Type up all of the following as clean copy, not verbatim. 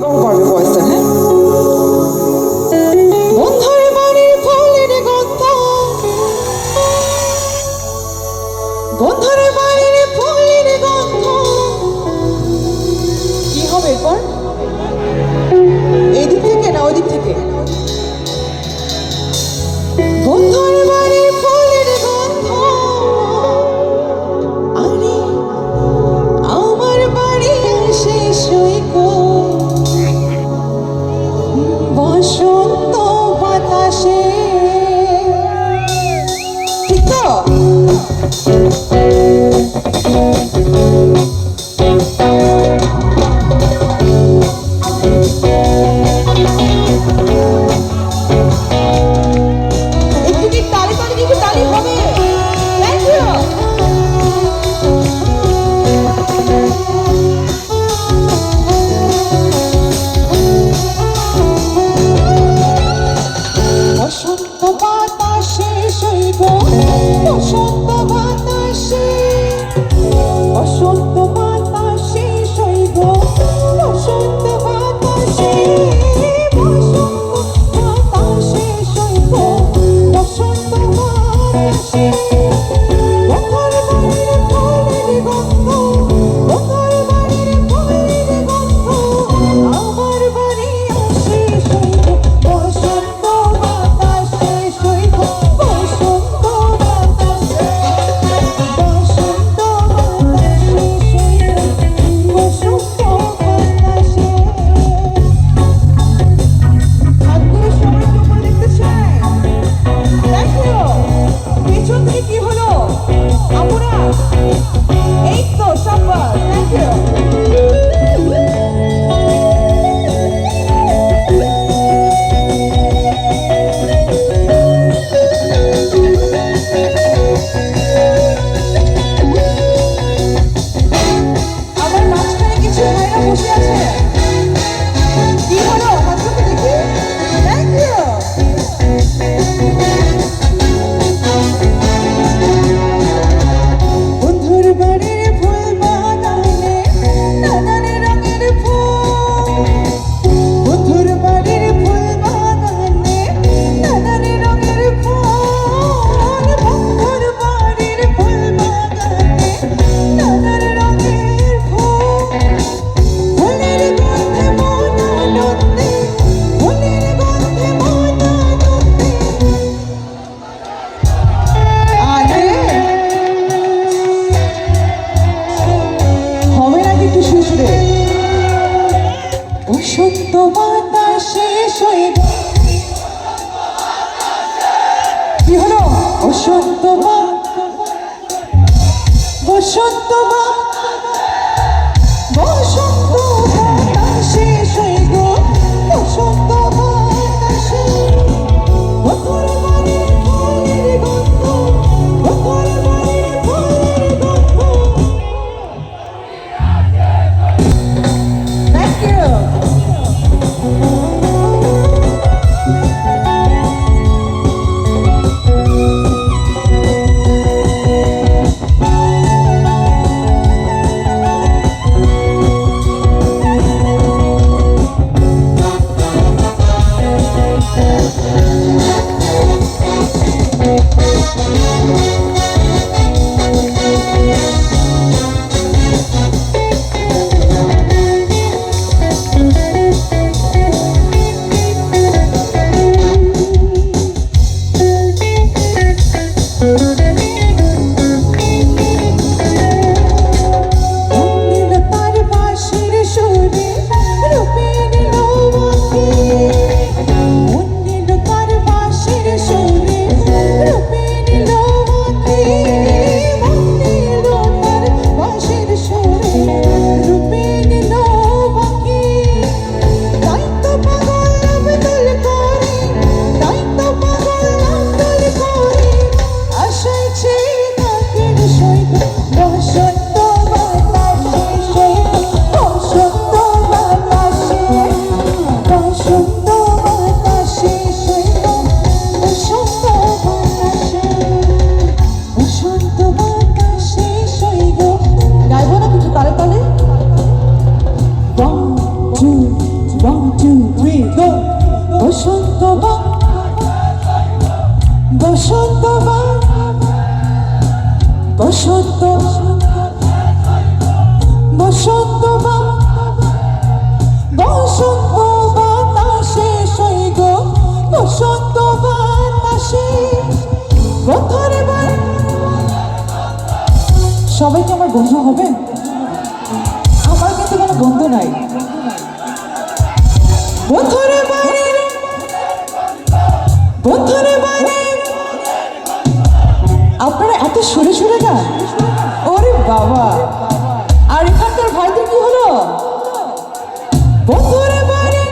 বড় পারবে ভয়েসটা, হ্যাঁ? বন্ধুর বাড়ির ফুলের গন্ধ, বন্ধুর বাড়ির ফুলের গন্ধ। কি হবে এরপর? এই দিক থেকে না ওই দিক থেকে? বন্ধুর বাড়ির ফুলের গন্ধ, আরে আমার বাড়ি আসে সৈকত বসন্ত বাতাসে। ঠিক তো? একটু কি তালি তালি একটু তালি হবে? Thank you. বসন্ত বাতাসে সৈকত বসন্ত বাতাসে, বসন্ত বাতাসে সৈকত বসন্ত বাতাসে, বসন্ত বাতাসে সৈকত বসন্ত বাতাসে। বন্ধুর বাড়ির ফুলের গন্ধ, বন্ধুর বাড়ির ফুলের গন্ধ, আমার বাড়ি আসে সৈকত বসন্ত বাতাসে সৈকত বসন্ত বাতাসে, বসন্ত বাতাসে সৈকত বসন্ত বাতাসে। হাতগুলো সবাই উপরে দেখতে চাই। Thank you. পেছন থেকে কি হলো আপুরা? এই তো সাব্বাস, থ্যাংক ইউ। আমার মাঝখানে কিছু ভাইরা বসে আছে। কি হলো হাতগুলো দেখি? Thank you. বন্ধুর বাড়ির ফুল বাগানে নানান রঙের ফুল, বন্ধুর বাড়ির ফুল বাগানে নানান রঙের ফুল, বন্ধুর বাড়ির ফুল বাগানে নানান রঙের ফুল, ফুলের গন্ধে মন আনন্দে, ফুলের গন্ধে মন আনন্দে। আরে হবে নাকি একটু সুসুরে? বসন্ত বাতাসে সৈকত, কি হলো? বসন্ত বসন্ত বসন্ত বাতাসে সৈকত বসন্ত বাতাসে। বন্ধুর বাড়ির ফুলের গন্ধ, বন্ধুর বাড়ির ফুলের গন্ধ। Thank you. 1 2 3 go বসন্ত বান বসন্ত বান বসন্ত বসন্ত বান বসন্ত বাতাসে সৈগ বসন্ত বাতাসে বন্ধুরে বান সবাই কি আমার বন্ধু হবে? আমার কিন্তু কোনো বন্ধু নাই। বন্ধুরে বানে বন্ধুরে বানে আপনারা এত সুরে সুরে গান, ওরে বাবা। আর এখানকার ভাইদের কি হলো? বন্ধুরে বানে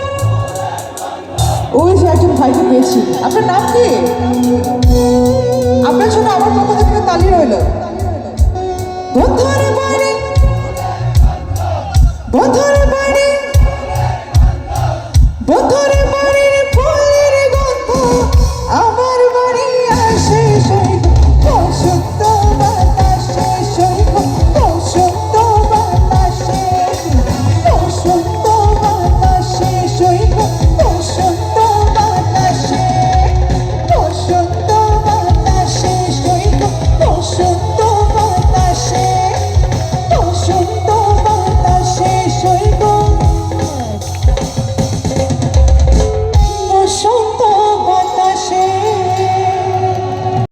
ওই যে একজন ভাইকে পেয়েছি। আপনার নাম কি? আপনার জন্য আমার পক্ষ থেকে তালি রইল। বন্ধুরে বানে বন্ধুরে